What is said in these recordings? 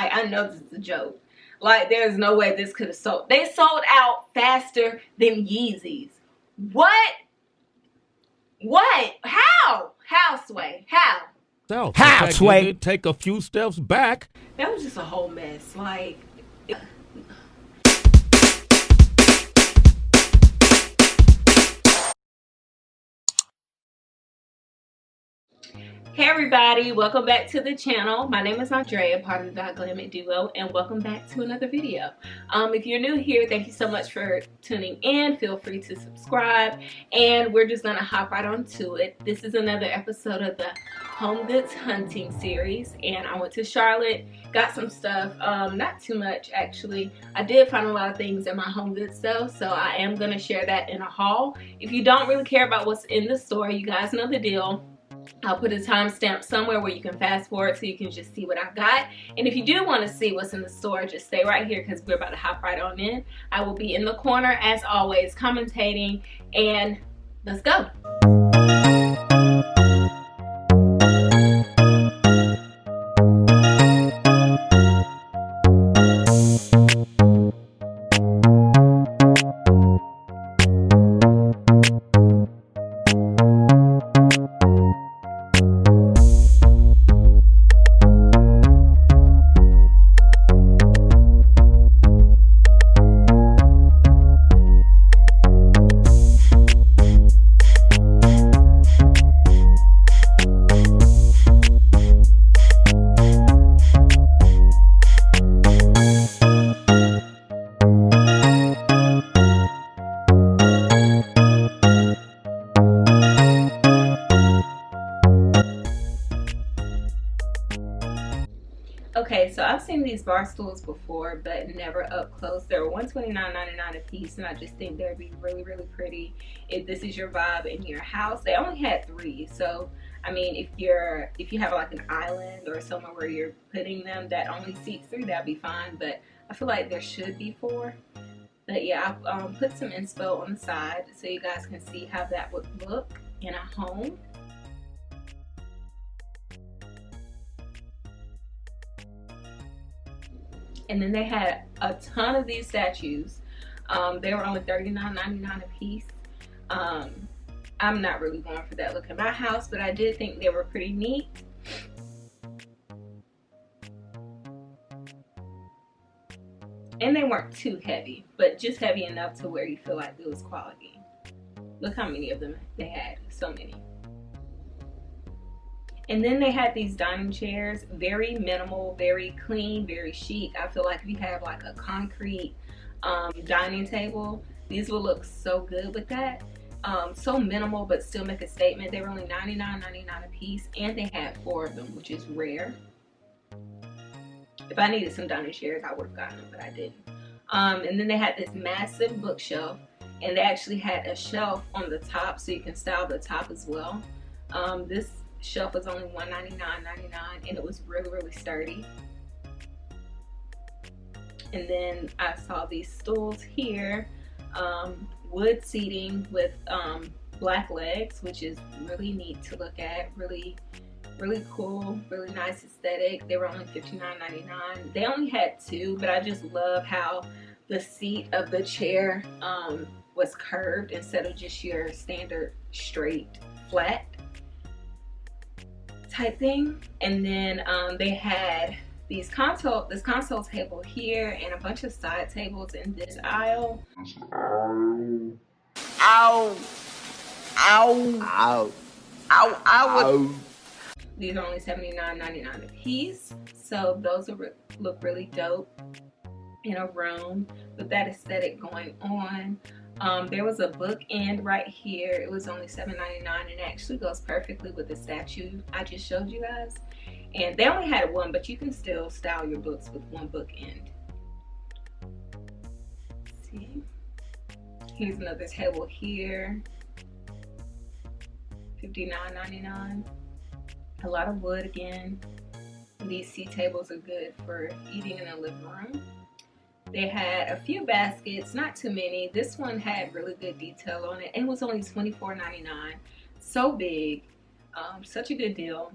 Like, I know this is a joke. Like, there's no way this could have sold. They sold out faster than Yeezys. What? What? How? How, Sway? How? How, Sway? Take a few steps back. That was just a whole mess. Like, hey everybody, welcome back to the channel. My name is Andrea, part of the Dynamic Duo, and welcome back to another video. If you're new here, thank you so much for tuning in. Feel free to subscribe, and we're just gonna hop right on to it. This is another episode of the Homegoods hunting series, and I went to Charlotte, got some stuff, not too much actually. I did find a lot of things in my Homegoods though, so I am gonna share that in a haul. If you don't really care about what's in the store, you guys know the deal. I'll put a timestamp somewhere where you can fast forward so you can just see what I've got. And if you do want to see what's in the store, just stay right here because we're about to hop right on in. I will be in the corner as always commentating, and let's go. Okay, so I've seen these bar stools before, but never up close. They're $129.99 a piece, and I just think they'd be really, really pretty if this is your vibe in your house. They only had 3, so I mean, if you have like an island or somewhere where you're putting them that only seats 3, that'd be fine. But I feel like there should be 4. But yeah, I've put some inspo on the side so you guys can see how that would look in a home. And then they had a ton of these statues. They were only $39.99 a piece. I'm not really going for that look in my house, but I did think they were pretty neat. And they weren't too heavy, but just heavy enough to where you feel like it was quality. Look how many of them they had, so many. And then they had these dining chairs, very minimal, very clean, very chic. I feel like if you have like a concrete dining table, these will look so good with that. So minimal, but still make a statement. They were only $99.99 a piece, and they had 4 of them, which is rare. If I needed some dining chairs, I would have gotten them, but I didn't. And then they had this massive bookshelf, and they actually had a shelf on the top, so you can style the top as well. This shelf was only $199.99, and it was really, really sturdy. And then I saw these stools here, wood seating with black legs, which is really neat to look at. Really, really cool, really nice aesthetic. They were only $59.99. They only had 2, but I just love how the seat of the chair was curved instead of just your standard straight flat type thing. And then they had this console table here and a bunch of side tables in this aisle. Ow. Ow. Ow. Ow. Ow. These are only $79.99 a piece, so those will look really dope in a room with that aesthetic going on. There was a bookend right here. It was only $7.99, and it actually goes perfectly with the statue I just showed you guys. And they only had 1, but you can still style your books with 1 bookend. See? Here's another table here. $59.99. A lot of wood again. These seat tables are good for eating in the living room. They had a few baskets, not too many. This one had really good detail on it. It was only $24.99. So big. Such a good deal.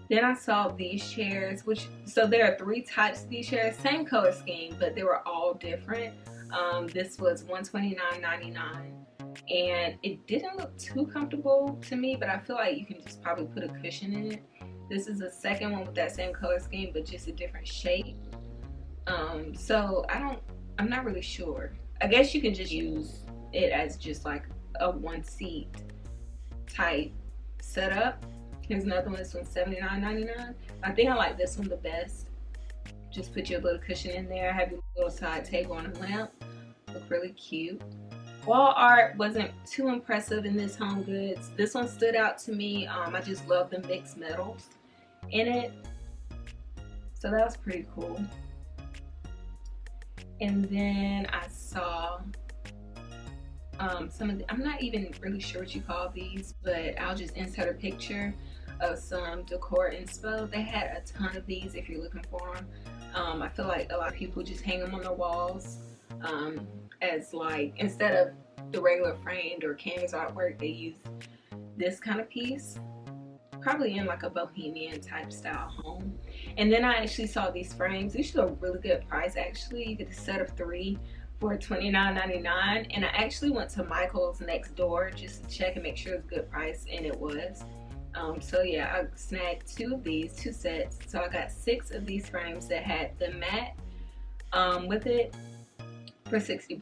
Then I saw these chairs, so there are 3 types of these chairs, same color scheme, but they were all different. This was $129.99, and it didn't look too comfortable to me, but I feel like you can just probably put a cushion in it. This is the second one with that same color scheme, but just a different shape. So I'm not really sure. I guess you can just use it as just like a 1-seat type setup. Here's another one. This one's $79.99. I think I like this one the best. Just put your little cushion in there. Have your little side table on a lamp. Look really cute. Wall art wasn't too impressive in this HomeGoods. This one stood out to me. I just love the mixed metals in it. So that was pretty cool. And then I saw some of the, I'm not even really sure what you call these, but I'll just insert a picture of some decor inspo. They had a ton of these if you're looking for them. I feel like a lot of people just hang them on their walls as like, instead of the regular framed or canvas artwork, they use this kind of piece, probably in like a bohemian type style home. And then I actually saw these frames. These are a really good price actually. You get a set of 3 for $29.99, and I actually went to Michael's next door just to check and make sure it was a good price, and it was. So yeah, I snagged 2 of these, 2 sets. So I got 6 of these frames that had the mat with it for $60.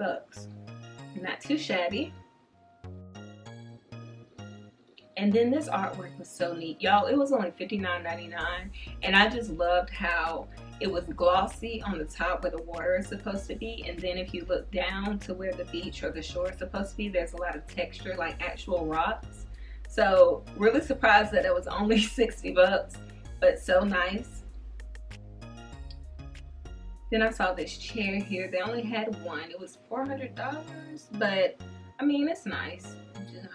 Not too shabby. And then this artwork was so neat, y'all. It was only $59.99, and I just loved how it was glossy on the top where the water is supposed to be, and then if you look down to where the beach or the shore is supposed to be, there's a lot of texture, like actual rocks. So really surprised that it was only $60, but so nice. Then I saw this chair here. They only had one. It was $400, but I mean, it's nice.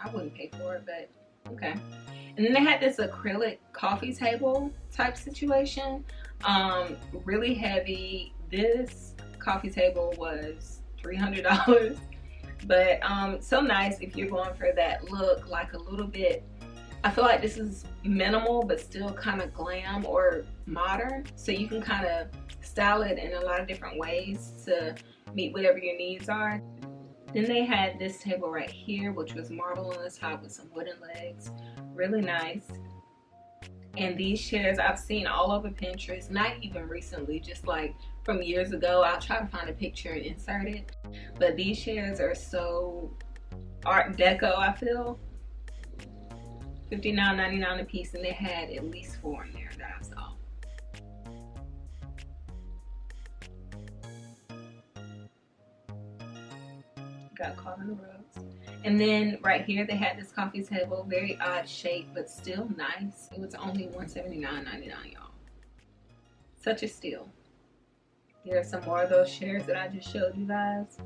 I wouldn't pay for it, but okay. And then they had this acrylic coffee table type situation. Really heavy. This coffee table was $300. But so nice if you're going for that look, like a little bit, I feel like this is minimal but still kind of glam or modern, so you can kind of style it in a lot of different ways to meet whatever your needs are. Then they had this table right here, which was marble on the top with some wooden legs. Really nice. And these chairs I've seen all over Pinterest, not even recently, just like from years ago. I'll try to find a picture and insert it. But these chairs are so Art Deco, I feel. $59.99 a piece, and they had at least 4 in there that I saw. Got caught in the ropes. And then right here they had this coffee table, very odd shape but still nice. It was only $179.99, y'all. Such a steal. There are some more of those chairs that I just showed you guys.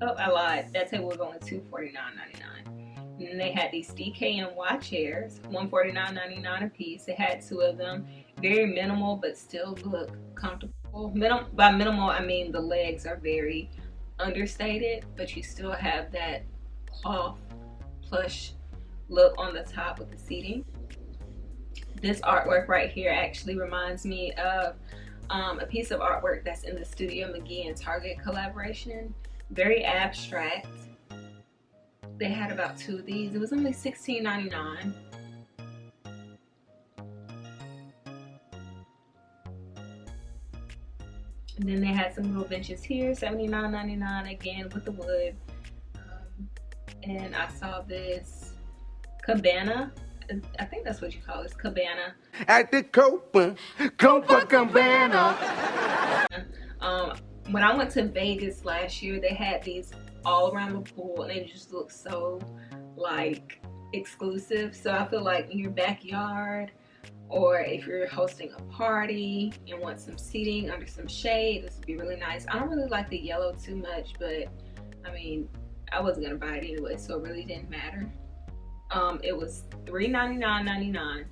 Oh, I lied. That table was only $249.99. And then they had these DKNY chairs, $149.99 a piece. They had 2 of them. Very minimal, but still look comfortable. By minimal, I mean the legs are very understated, but you still have that cloth plush look on the top with the seating. This artwork right here actually reminds me of a piece of artwork that's in the Studio McGee and Target collaboration. Very abstract. They had about 2 of these. It was only $16.99. And then they had some little benches here, $79.99 again with the wood. And I saw this cabana. I think that's what you call it, cabana. At the Copacabana. When I went to Vegas last year, they had these all around the pool, and they just look so like exclusive. So I feel like in your backyard, or if you're hosting a party and want some seating under some shade, this would be really nice. I don't really like the yellow too much, but I mean, I wasn't gonna buy it anyway, so it really didn't matter. It was $399.99,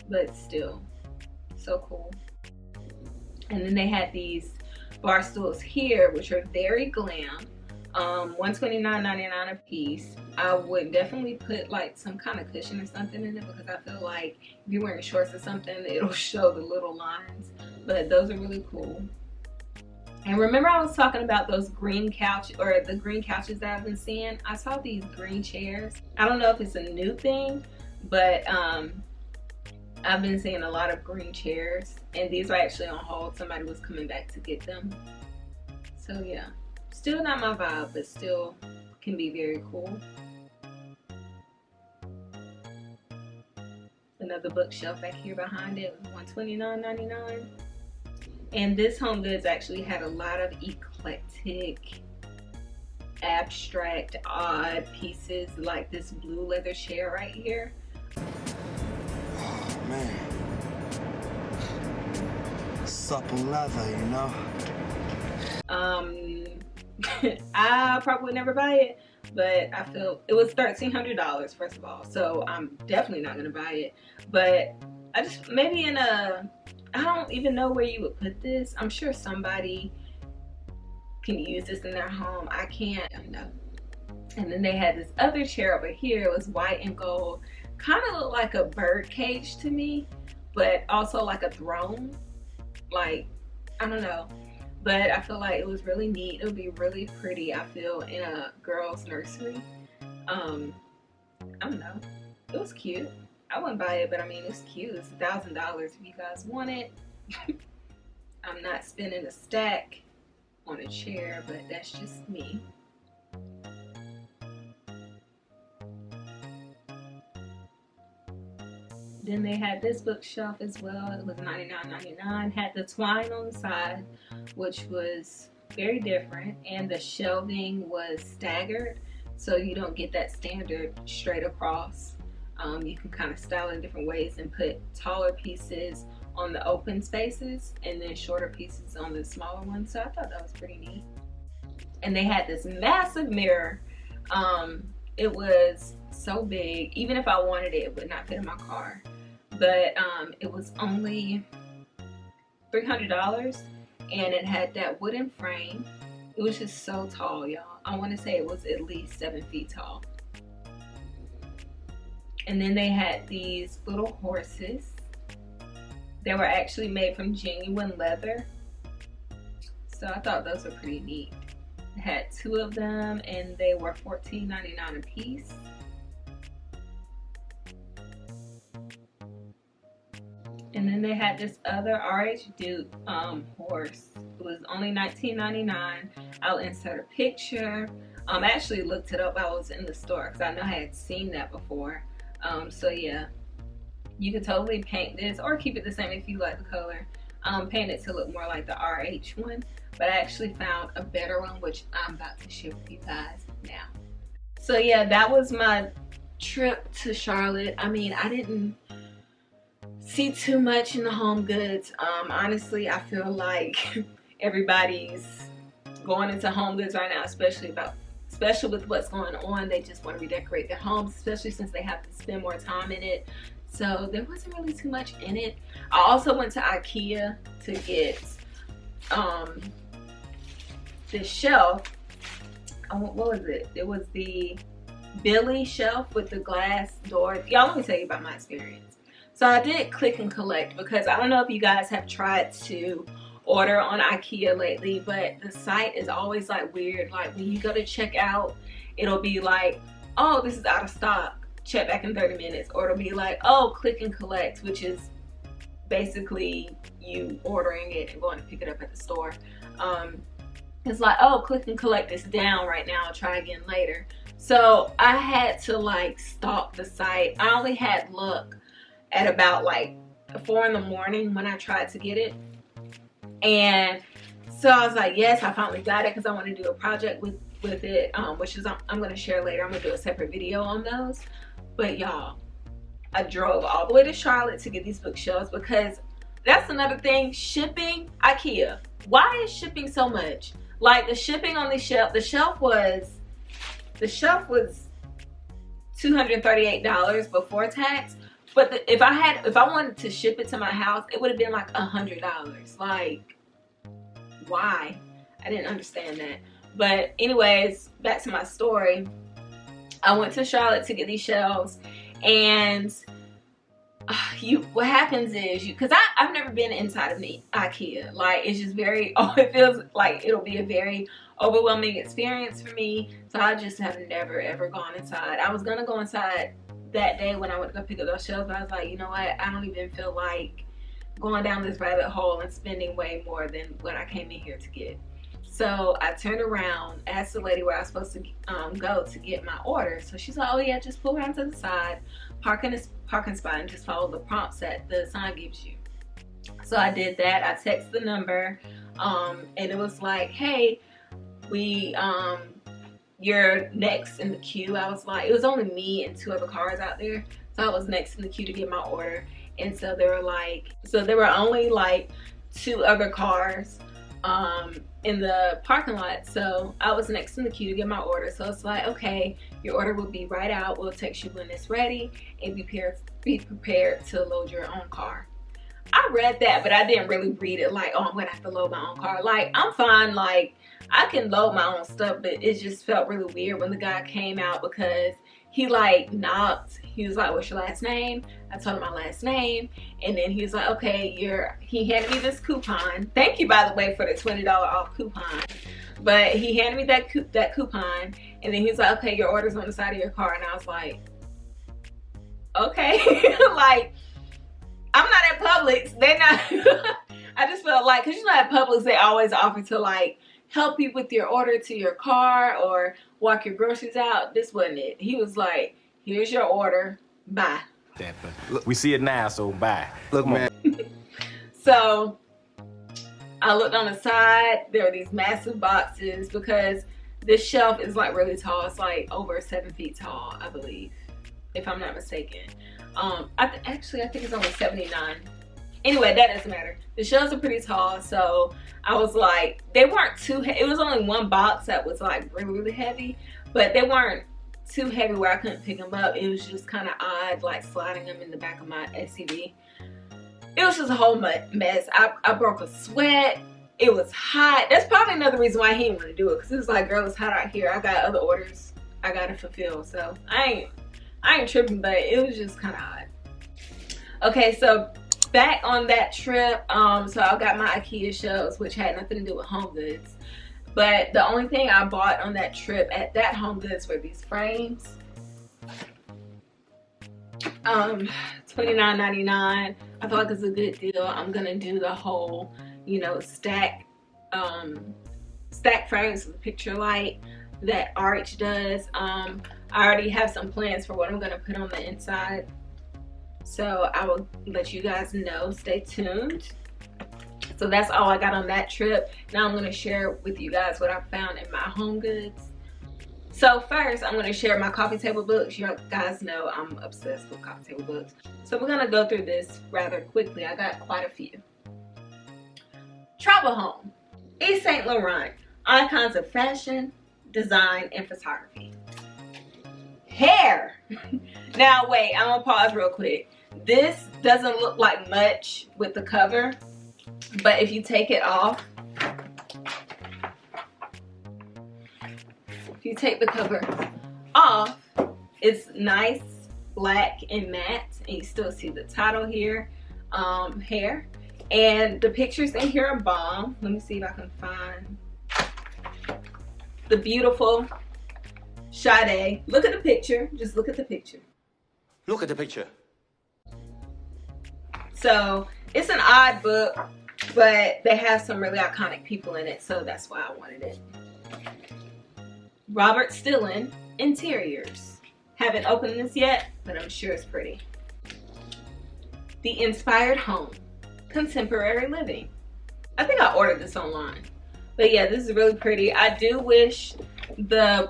but still so cool. And then they had these bar stools here, which are very glam. $129.99 a piece. I would definitely put like some kind of cushion or something in it, because I feel like if you're wearing shorts or something, it'll show the little lines. But those are really cool. And remember I was talking about those green couch, or the green couches that I've been seeing? I saw these green chairs. I don't know if it's a new thing, but I've been seeing a lot of green chairs, and these are actually on hold. Somebody was coming back to get them. So yeah, still not my vibe, but still can be very cool. Another bookshelf back here behind it, $129.99. And this HomeGoods actually had a lot of eclectic, abstract, odd pieces, like this blue leather chair right here. Oh man, supple leather, you know. I probably would never buy it, but I feel it was $1,300 first of all, so I'm definitely not gonna buy it. But I just, maybe in a, I don't even know where you would put this. I'm sure somebody can use this in their home. I can't, no. And then they had this other chair over here. It was white and gold, kind of looked like a bird cage to me, but also like a throne. Like, I don't know, but I feel like it was really neat. It would be really pretty, I feel, in a girl's nursery. I don't know, it was cute. I wouldn't buy it, but I mean, it's cute. It's $1,000 if you guys want it. I'm not spending a stack on a chair, but that's just me. Then they had this bookshelf as well. It was $99.99. Had the twine on the side, which was very different, and the shelving was staggered, so you don't get that standard straight across. You can kind of style it in different ways and put taller pieces on the open spaces and then shorter pieces on the smaller ones. So I thought that was pretty neat. And they had this massive mirror. It was so big, even if I wanted it, it would not fit in my car. But it was only $300, and it had that wooden frame. It was just so tall, y'all. I want to say it was at least 7 feet tall. And then they had these little horses. They were actually made from genuine leather. So I thought those were pretty neat. I had 2 of them, and they were $14.99 a piece. And then they had this other RH Duke horse. It was only $19.99. I'll insert a picture. I actually looked it up while I was in the store, because I know I had seen that before. So yeah, you could totally paint this or keep it the same if you like the color. Paint it to look more like the RH one, but I actually found a better one, which I'm about to share with you guys now. So yeah, that was my trip to Charlotte. I mean, I didn't see too much in the HomeGoods. Honestly, I feel like everybody's going into HomeGoods right now, especially with what's going on. They just want to redecorate their homes, especially since they have to spend more time in it. So there wasn't really too much in it. I also went to IKEA to get this shelf. What was it? It was the Billy shelf with the glass door. Y'all, let me tell you about my experience. So I did click and collect, because I don't know if you guys have tried to order on IKEA lately, but the site is always like weird. Like when you go to check out, it'll be like, oh, this is out of stock, check back in 30 minutes. Or it'll be like, oh, click and collect, which is basically you ordering it and going to pick it up at the store. It's like, oh, click and collect is down right now, I'll try again later. So I had to like stalk the site. I only had luck at about like 4 in the morning when I tried to get it. And so I was like, yes, I finally got it, because I want to do a project with it, which is I'm going to share later. I'm going to do a separate video on those. But y'all, I drove all the way to Charlotte to get these bookshelves, because that's another thing. Shipping, IKEA. Why is shipping so much? Like the shipping on the shelf was $238 before tax. But if I wanted to ship it to my house, it would have been like $100. Like, why? I didn't understand that. But anyways, back to my story. I went to Charlotte to get these shelves, and what happens is because I've never been inside of the IKEA. Like, it's just very, it feels like it'll be a very overwhelming experience for me. So I just have never ever gone inside. I was gonna go inside that day when I went to go pick up those shelves, but I was like, you know what, I don't even feel like going down this rabbit hole and spending way more than what I came in here to get. So I turned around, asked the lady where I was supposed to go to get my order. So she's like, oh yeah, just pull around to the side, park in this parking spot, and just follow the prompts that the sign gives you. So I did that. I texted the number, and it was like, hey, you're next in the queue. I was like, it was only me and 2 other cars out there. So I was next in the queue to get my order. And so there were only like 2 other cars in the parking lot. So I was next in the queue to get my order. So it's like, okay, your order will be right out. We'll text you when it's ready, and be prepared to load your own car. I read that, but I didn't really read it like, oh, I'm gonna have to load my own car. Like, I'm fine, like I can load my own stuff, but it just felt really weird when the guy came out, because he like knocked. He was like, what's your last name? I told him my last name, and then he was like, okay, he handed me this coupon. Thank you, by the way, for the $20 off coupon. But he handed me that coupon, and then he was like, okay, your order's on the side of your car. And I was like, okay. Like, I'm not at Publix. They're not. I just felt like, because you know at Publix they always offer to like help you with your order to your car or walk your groceries out. This wasn't it. He was like, here's your order, bye. Look, we see it now, so bye. Look, man. So I looked on the side. There are these massive boxes, because this shelf is like really tall. It's like over 7 feet tall, I believe, if I'm not mistaken. Actually, I think it's only 79. Anyway, that doesn't matter. The shelves are pretty tall, so I was like, they weren't too heavy. It was only one box that was like really, really heavy, but they weren't too heavy where I couldn't pick them up. It was just kind of odd, like sliding them in the back of my SUV. It was just a whole mess. I broke a sweat. It was hot. That's probably another reason why he didn't want to do it, because it was like, girl, it's hot out here. I got other orders I gotta fulfill, so I ain't tripping, but it was just kind of odd. Okay, so back on that trip, so I got my IKEA shelves, which had nothing to do with Homegoods. But the only thing I bought on that trip at that Homegoods were these frames. $29.99. I feel like it's a good deal. I'm gonna do the whole, you know, stack frames with picture light that RH does. I already have some plans for what I'm gonna put on the inside, so I will let you guys know. Stay tuned. So that's all I got on that trip. Now I'm gonna share with you guys what I found in my Homegoods. So first, I'm gonna share my coffee table books. You guys know I'm obsessed with coffee table books. So we're gonna go through this rather quickly. I got quite a few. Travel Home, Yves Saint Laurent, icons of fashion, design, and photography. Hair. Now wait, I'm gonna pause real quick. This doesn't look like much with the cover, but if you take it off, if you take the cover off, it's nice, black, and matte, and you still see the title here, hair. And the pictures in here are bomb. Let me see if I can find the beautiful Sade. Look at the picture. Just look at the picture. Look at the picture. So it's an odd book, but they have some really iconic people in it, so that's why I wanted it. Robert Stillen, Interiors. Haven't opened this yet, but I'm sure it's pretty. The Inspired Home, Contemporary Living. I think I ordered this online, but yeah, this is really pretty. I do wish the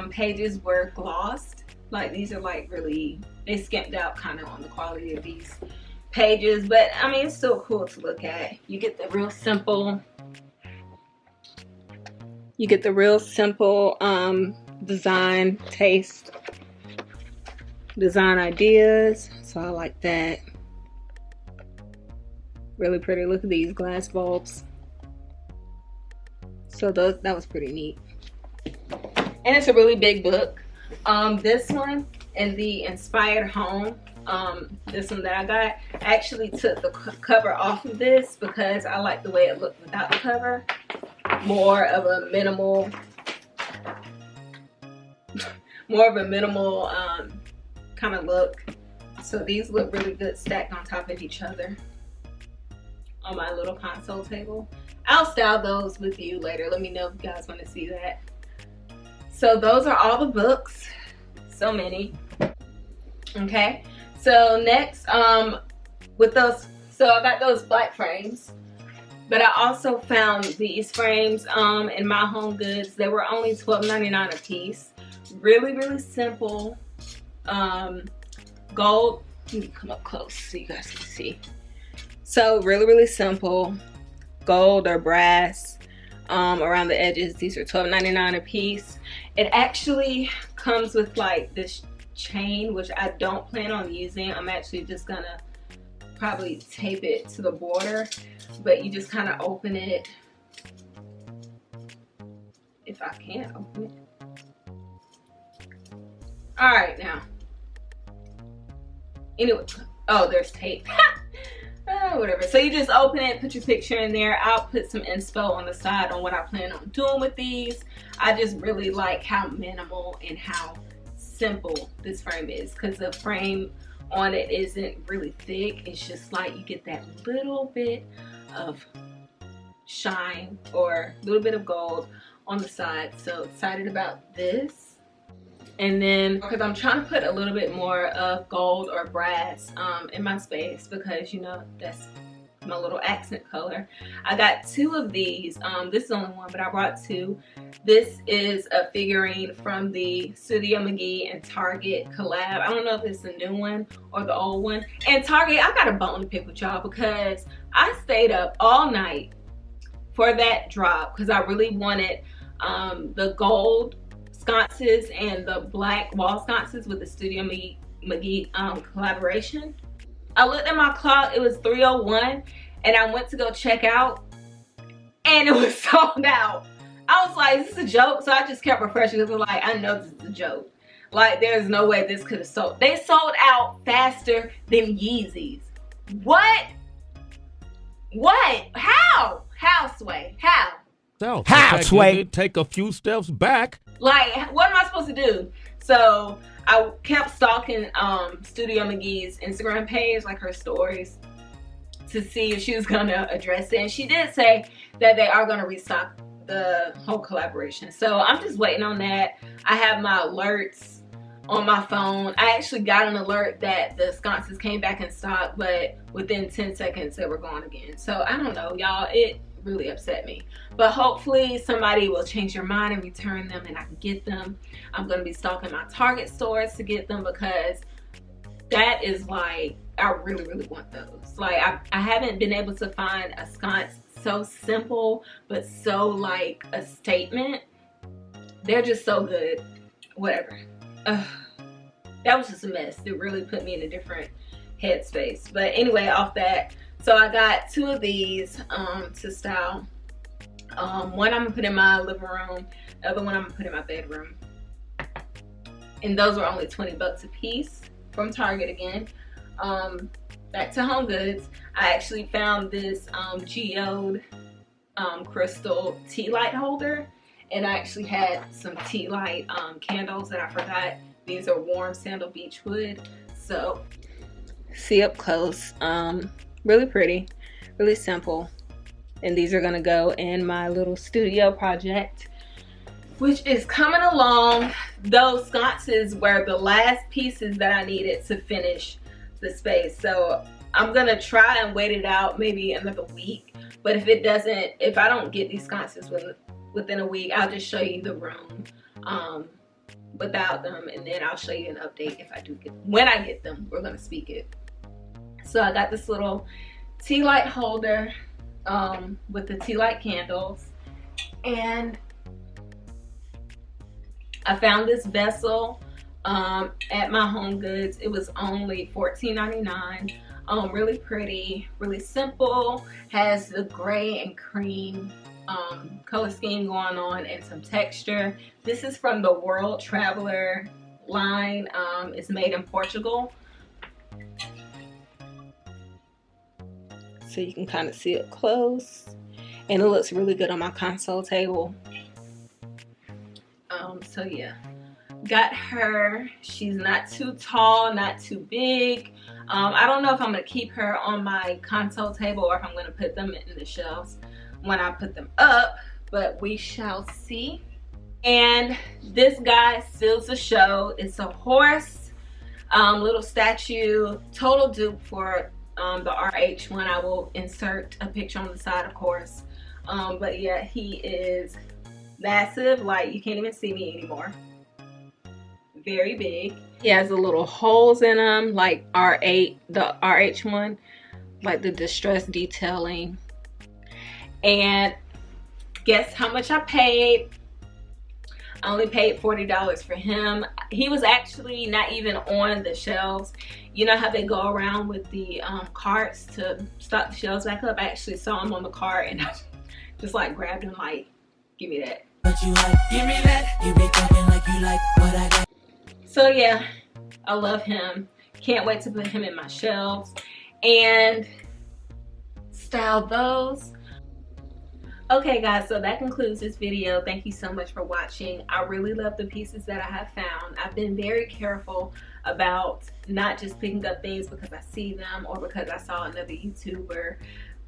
pages were glossed. Like, these are like really, they skimped out kind of on the quality of these pages, but I mean, it's still cool to look at. You get the real simple, design taste, design ideas, so I like that. Really pretty. Look at these glass bulbs. So that was pretty neat. And it's a really big book. This one in the Inspired Home, this one that I got, I actually took the cover off of this because I like the way it looked without the cover. More of a minimal kind of look. So these look really good stacked on top of each other on my little console table. I'll style those with you later. Let me know if you guys want to see that. So those are all the books. So many. Okay. So next, with those, so I got those black frames, but I also found these frames in my Homegoods. They were only $12.99 a piece. Really, really simple. Gold. Let me come up close so you guys can see. So really, really simple. Gold or brass around the edges. These are $12.99 a piece. It actually comes with like this chain, which I don't plan on using. I'm actually just gonna probably tape it to the border, but you just kind of open it, if I can open it. All right, now anyway, oh, there's tape. Whatever. So you just open it, put your picture in there. I'll put some inspo on the side on what I plan on doing with these. I just really like how minimal and how simple this frame is, because the frame on it isn't really thick. It's just like you get that little bit of shine or a little bit of gold on the side. So excited about this. And then, because I'm trying to put a little bit more of gold or brass in my space, because you know that's my little accent color. I got two of these. This is only one, but I brought two. This is a figurine from the Studio McGee and Target collab. I don't know if it's the new one or the old one. And Target, I got a bone to pick with y'all because I stayed up all night for that drop because I really wanted the gold sconces and the black wall sconces with the Studio McGee collaboration. I looked at my clock, it was 3:01, and I went to go check out and it was sold out. I was like, is this a joke? So I just kept refreshing because I'm like, I know this is a joke. Like, there's no way this could have sold. They sold out faster than Yeezys. What? What? How? How, Sway? How? How, Sway? Take a few steps back. Like, what am I supposed to do? So I kept stalking Studio McGee's Instagram page, like her stories, to see if she was gonna address it. And she did say that they are gonna restock the whole collaboration. So I'm just waiting on that. I have my alerts on my phone. I actually got an alert that the sconces came back in stock, but within 10 seconds they were gone again. So I don't know, y'all. It really upset me, but hopefully somebody will change their mind and return them and I can get them. I'm going to be stalking my Target stores to get them because that is like, I really want those. Like, I haven't been able to find a sconce so simple but so like a statement. They're just so good. Whatever. That was just a mess. It really put me in a different headspace. But anyway, off that, so I got two of these to style. One I'm gonna put in my living room, the other one I'm gonna put in my bedroom. And those were only 20 bucks a piece from Target again. Back to Homegoods, I actually found this geode crystal tea light holder, and I actually had some tea light candles that I forgot. These are warm sandal beech wood. So see up close. Really pretty, really simple. And these are gonna go in my little studio project, which is coming along. Those sconces were the last pieces that I needed to finish the space. So I'm gonna try and wait it out maybe another week. But if it doesn't, if I don't get these sconces within a week, I'll just show you the room without them, and then I'll show you an update if I do get them. When I get them, we're gonna speak it. So I got this little tea light holder with the tea light candles, and I found this vessel at my Homegoods. It was only $14.99. Really pretty, really simple, has the gray and cream color scheme going on and some texture. This is from the World Traveler line. It's made in Portugal. So you can kind of see it close. And it looks really good on my console table. So yeah, got her. She's not too tall, not too big. I don't know if I'm gonna keep her on my console table or if I'm gonna put them in the shelves when I put them up, but we shall see. And this guy steals the show. It's a horse, little statue, total dupe for the RH one. I will insert a picture on the side, of course. But yeah, he is massive, like you can't even see me anymore. Very big. He has the little holes in him like R8, the RH one, like the distress detailing. And guess how much I paid? I only paid $40 for him. He was actually not even on the shelves. You know how they go around with the carts to stock the shelves back up? I actually saw him on the cart and I just like grabbed him like, give me that. But you like, give me that. You be talking like you like what I got. So yeah, I love him. Can't wait to put him in my shelves and style those. Okay guys, so that concludes this video. Thank you so much for watching. I really love the pieces that I have found. I've been very careful about not just picking up things because I see them or because I saw another YouTuber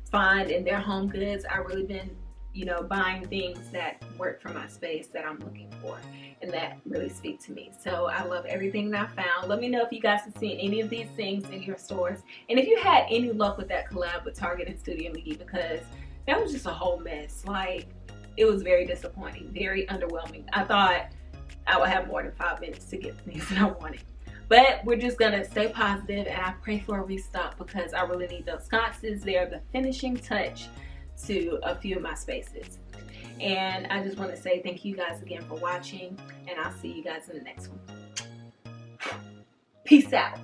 find in their home goods. I've really been, you know, buying things that work for my space that I'm looking for and that really speak to me. So I love everything that I found. Let me know if you guys have seen any of these things in your stores and if you had any luck with that collab with Target and Studio McGee, because that was just a whole mess. Like, it was very disappointing, very underwhelming. I thought I would have more than 5 minutes to get the things that I wanted. But we're just gonna stay positive and I pray for a restock because I really need those sconces. They are the finishing touch to a few of my spaces. And I just want to say thank you guys again for watching and I'll see you guys in the next one. Peace out.